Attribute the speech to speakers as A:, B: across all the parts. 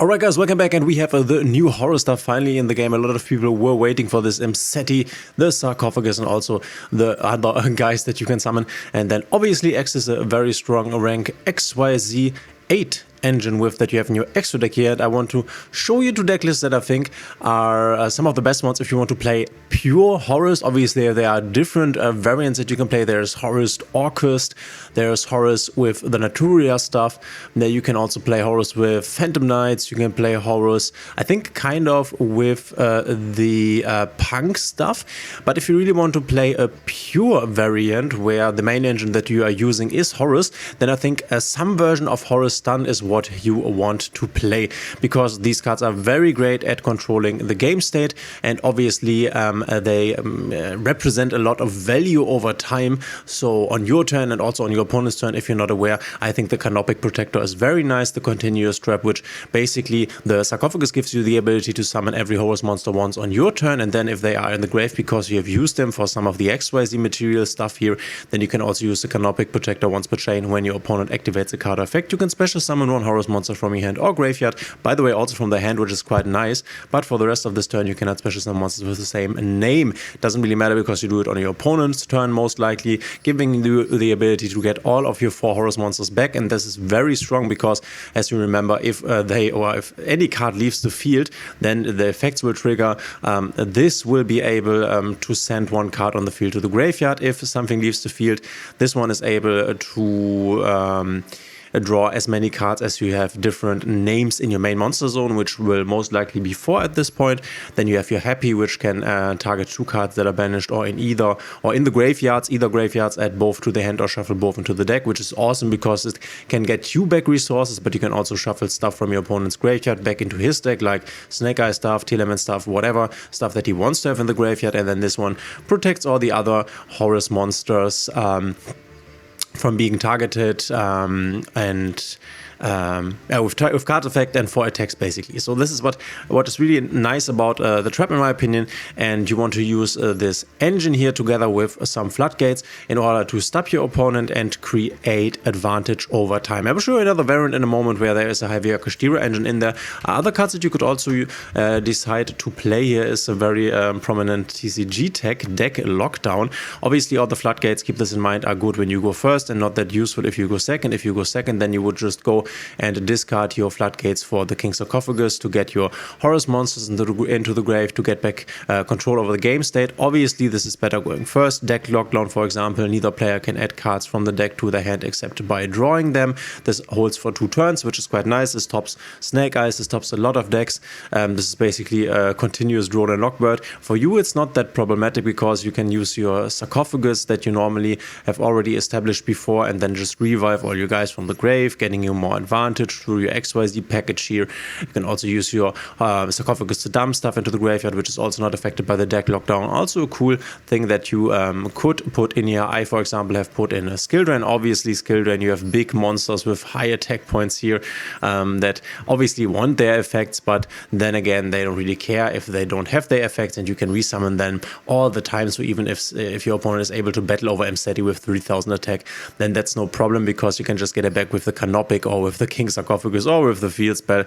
A: Alright guys, welcome back, and we have the new horror stuff finally in the game. A lot of people were waiting for this Seti, the sarcophagus, and also the other guys that you can summon. And then obviously X is a very strong rank XYZ 8 engine with that you have in your extra deck here, and I want to show you two deck lists that I think are some of the best ones if you want to play pure Horus. Obviously there are different variants that you can play. There's Horus Orcust, there's Horus with the Naturia stuff, there you can also play Horus with Phantom Knights, you can play Horus I think kind of with the punk stuff. But if you really want to play a pure variant where the main engine that you are using is Horus, then I think some version of Horus Stun is what you want to play, because these cards are very great at controlling the game state, and obviously they represent a lot of value over time. So on your turn and also on your opponent's turn, if you're not aware, I think the Canopic Protector is very nice, the continuous trap, which basically the sarcophagus gives you the ability to summon every Horus monster once on your turn, and then if they are in the grave because you have used them for some of the XYZ material stuff here, then you can also use the Canopic Protector once per chain. When your opponent activates a card effect, you can special summon one Horus monster from your hand or graveyard, by the way also from the hand, which is quite nice. But for the rest of this turn you cannot special summon monsters with the same name. Doesn't really matter because you do it on your opponent's turn most likely, giving you the ability to get all of your 4 Horus monsters back. And this is very strong because, as you remember, if if any card leaves the field, then the effects will trigger. This will be able to send one card on the field to the graveyard. If something leaves the field, this one is able to draw as many cards as you have different names in your main monster zone, which will most likely be 4 at this point. Then you have your Happy, which can target 2 cards that are banished or in either, or in the graveyards, either graveyards, add both to the hand or shuffle both into the deck, which is awesome because it can get you back resources, but you can also shuffle stuff from your opponent's graveyard back into his deck, like Snake Eye stuff, Telement stuff, whatever stuff that he wants to have in the graveyard. And then this one protects all the other Horus monsters from being targeted with card effect and 4 attacks basically. So this is what is really nice about the trap in my opinion, and you want to use this engine here together with some Floodgates in order to stop your opponent and create advantage over time. I will show you another variant in a moment where there is a heavier Kashtira engine in there. Other cards that you could also decide to play here is a very prominent TCG tech, Deck Lockdown. Obviously all the Floodgates, keep this in mind, are good when you go first and not that useful if you go second. If you go second, then you would just go and discard your Floodgates for the King Sarcophagus to get your Horus monsters into the grave to get back control over the game state. Obviously this is better going first. Deck Lockdown, for example, neither player can add cards from the deck to their hand except by drawing them. This holds for 2 turns, which is quite nice. This tops Snake Eyes, this tops a lot of decks. This is basically a continuous draw and lockbird. For you it's not that problematic because you can use your Sarcophagus that you normally have already established before and then just revive all your guys from the grave, getting you more advantage through your XYZ package here. You can also use your Sarcophagus to dump stuff into the graveyard, which is also not affected by the Deck Lockdown. Also a cool thing that you could put in here. I, for example, have put in a Skill Drain. Obviously Skill Drain, you have big monsters with high attack points here that obviously want their effects, but then again they don't really care if they don't have their effects, and you can resummon them all the time. So even if your opponent is able to battle over Seti with 3000 attack, then that's no problem because you can just get it back with the Canopic or with the King Sarcophagus or with the field spell.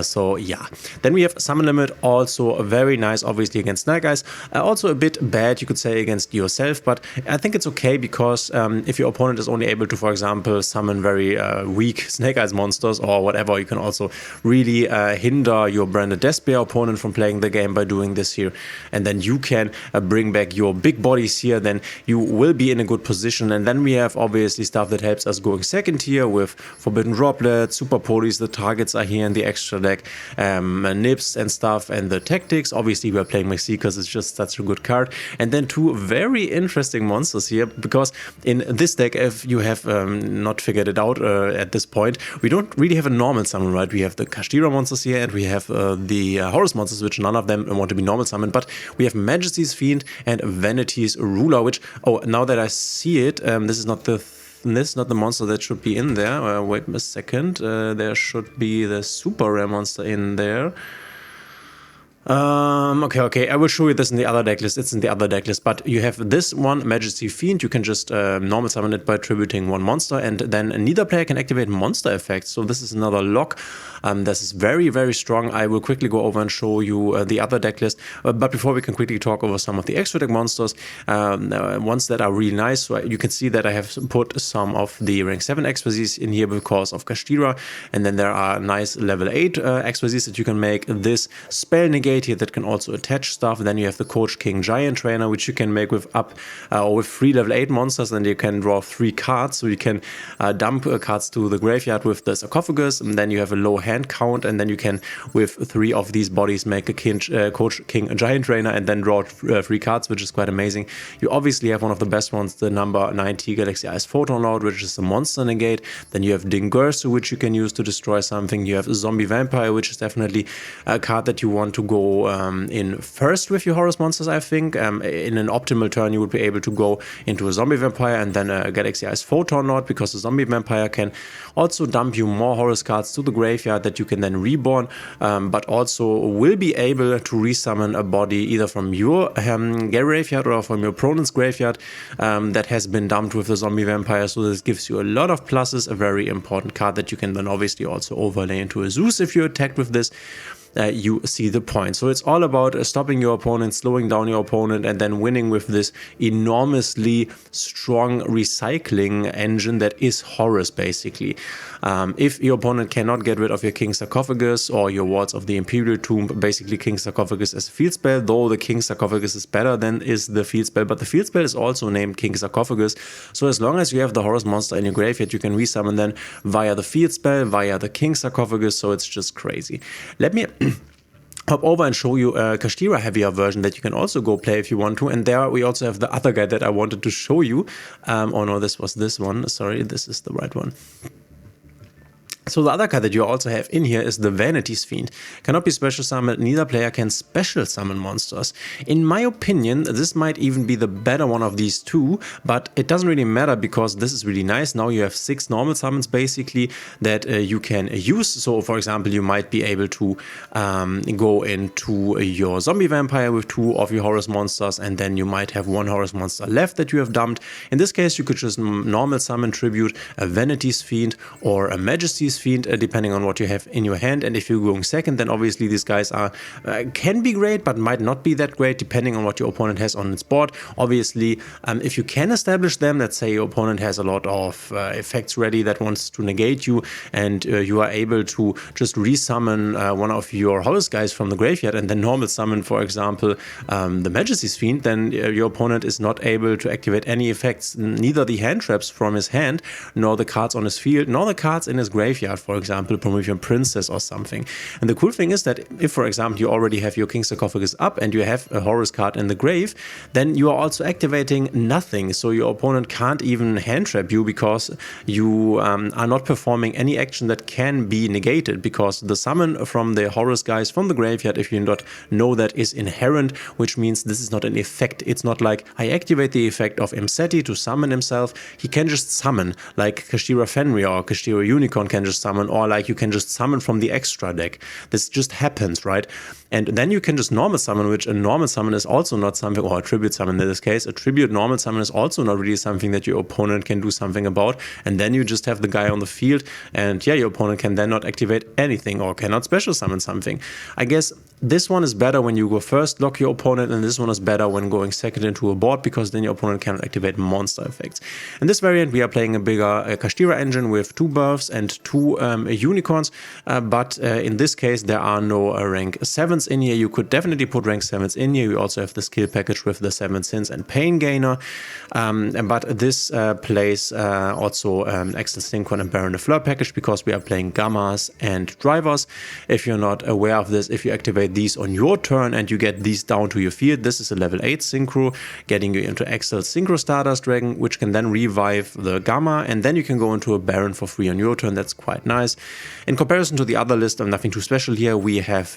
A: So yeah, then we have Summon Limit, also very nice obviously against Snake Eyes, also a bit bad you could say against yourself, but I think it's okay because if your opponent is only able to, for example, summon very weak Snake Eyes monsters or whatever, you can also really hinder your Branded Despair opponent from playing the game by doing this here, and then you can bring back your big bodies here, then you will be in a good position. And then we have obviously stuff that helps us going second here with Forbidden Droplet, Super Polies, the targets are here in the extra deck, Nips and stuff, and the Tactics. Obviously we're playing Maxi because it's just such a good card. And then 2 very interesting monsters here, because in this deck, if you have not figured it out at this point, we don't really have a normal summon, right? We have the Kashtira monsters here and we have the Horus monsters, which none of them want to be normal summoned, but we have Majesty's Fiend and Vanity's Ruler, which, now that I see it, this is not the monster that should be in there. Wait a second. There should be the super rare monster in there. Okay, I will show you this in the other deck list. It's in the other deck list, but you have this one, Majesty Fiend. You can just normal summon it by tributing one monster, and then neither player can activate monster effects. So this is another lock. This is very, very strong. I will quickly go over and show you the other deck list. But before, we can quickly talk over some of the extra deck monsters, ones that are really nice. So you can see that I have put some of the rank 7 Expertise in here because of Kashtira, and then there are nice level 8 Expertise that you can make. This spell negate here that can also attach stuff. Then you have the Coach King Giant Trainer, which you can make with with 3 level 8 monsters, and you can draw 3 cards. So you can dump cards to the graveyard with the sarcophagus, and then you have a low hand count, and then you can, with 3 of these bodies, make a Coach King Giant Trainer and then draw 3 cards, which is quite amazing. You obviously have one of the best ones, the number 90 Galaxy Eyes Photon Lord, which is a monster negate. Then you have Dingursu, which you can use to destroy something. You have Zombie Vampire, which is definitely a card that you want to go in first with your Horus monsters, I think. In an optimal turn, you would be able to go into a Zombie Vampire and then a Galaxy Eyes Photon Lord, because the Zombie Vampire can also dump you more Horus cards to the graveyard that you can then reborn, but also will be able to resummon a body either from your graveyard or from your opponent's graveyard that has been dumped with the Zombie Vampire. So this gives you a lot of pluses, a very important card that you can then obviously also overlay into a Zeus if you're attacked with this. You see the point. So it's all about stopping your opponent, slowing down your opponent, and then winning with this enormously strong recycling engine that is Horus, basically. If your opponent cannot get rid of your King Sarcophagus or your Wards of the Imperial Tomb, basically King Sarcophagus as a field spell, though the King Sarcophagus is better than is the field spell, but the field spell is also named King Sarcophagus. So as long as you have the Horus monster in your graveyard, you can resummon them via the field spell, via the King Sarcophagus, so it's just crazy. Let me hop over and show you a Kashtira heavier version that you can also go play if you want to. And there we also have the other guy that I wanted to show you. Oh no, this was this one. Sorry, this is the right one. So the other card that you also have in here is the Vanity's Fiend. Cannot be special summoned, neither player can special summon monsters. In my opinion, this might even be the better one of these two, but it doesn't really matter because this is really nice. Now you have 6 normal summons basically that you can use. So for example, you might be able to go into your Zombie Vampire with 2 of your Horus monsters, and then you might have 1 Horus monster left that you have dumped. In this case, you could just normal summon tribute a Vanity's Fiend or a Majesty's Fiend, depending on what you have in your hand. And if you're going second, then obviously these guys are can be great, but might not be that great, depending on what your opponent has on its board. Obviously, if you can establish them, let's say your opponent has a lot of effects ready that wants to negate you, and you are able to just resummon one of your Horus guys from the graveyard and then normal summon, for example, the Majesty's Fiend, then your opponent is not able to activate any effects, neither the hand traps from his hand, nor the cards on his field, nor the cards in his graveyard, for example, Promethean Princess or something. And the cool thing is that if, for example, you already have your King Sarcophagus up and you have a Horus card in the grave, then you are also activating nothing. So your opponent can't even hand trap you because you are not performing any action that can be negated, because the summon from the Horus guys from the graveyard, if you not know that, is inherent, which means this is not an effect. It's not like I activate the effect of Imseti to summon himself. He can just summon, like Kashtira Fenrir or Kashtira Unicorn can just summon, or like you can just summon from the extra deck. This just happens, right? And then you can just normal summon, which a normal summon is also not something, or a tribute summon in this case. A tribute normal summon is also not really something that your opponent can do something about. And then you just have the guy on the field, and yeah, your opponent can then not activate anything or cannot special summon something. I guess this one is better when you go first, lock your opponent, and this one is better when going second into a board, because then your opponent cannot activate monster effects. In this variant, we are playing a bigger Kashtira engine with 2 births and 2 unicorns, but in this case, there are no rank 7s in here. You could definitely put rank 7s in here. We also have the skill package with the 7 Sins and Pain Gainer, but this plays also Excel Synchron and Baron de Fleur package, because we are playing Gammas and Drivers. If you're not aware of this, if you activate these on your turn and you get these down to your field, this is a level 8 Synchro, getting you into Excel Synchro Stardust Dragon, which can then revive the Gamma, and then you can go into a Baron for free on your turn. That's quite nice. In comparison to the other list, nothing too special here. We have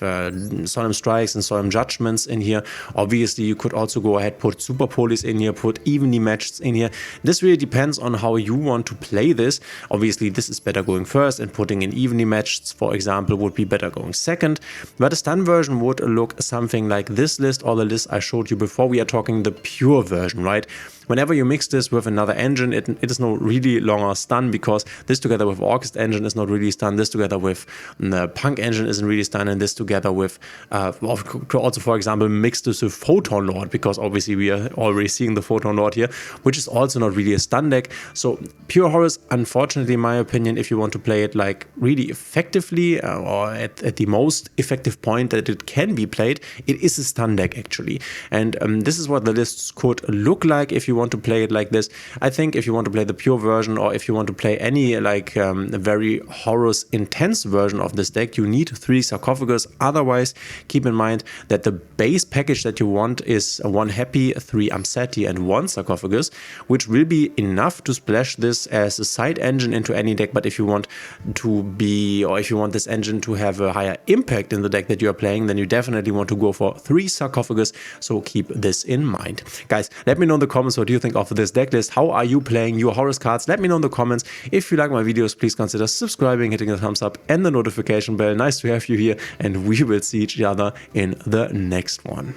A: Solemn Strikes and Solemn Judgments in here. Obviously, you could also go ahead, put Super Polis in here, put Evenly Matched in here. This really depends on how you want to play this. Obviously, this is better going first, and putting in Evenly Matched, for example, would be better going second. But a stun version version would look something like this list, or the list I showed you before. We are talking the pure version, right? Whenever you mix this with another engine, it is no really longer stun, because this together with Orchest engine is not really stun, this together with the Punk engine isn't really stun, and this together with also, for example, mix this with Photon Lord, because obviously we are already seeing the Photon Lord here, which is also not really a stun deck. So pure Horus, unfortunately, in my opinion, if you want to play it like really effectively, or at the most effective point that it can be played, it is a stun deck actually. And this is what the lists could look like if you want to play it like this. I think if you want to play the pure version, or if you want to play any like a very Horus intense version of this deck, you need 3 sarcophagus. Otherwise, keep in mind that the base package that you want is 1 Happy, 3 Amseti, and 1 sarcophagus, which will be enough to splash this as a side engine into any deck. But if you want to be, or if you want this engine to have a higher impact in the deck that you are playing, then you definitely want to go for 3 sarcophagus. So keep this in mind. Guys, let me know in the comments what do you think of this deck list. How are you playing your Horus cards? Let me know in the comments. If you like my videos, please consider subscribing, hitting the thumbs up and the notification bell. Nice to have you here, and we will see each other in the next one.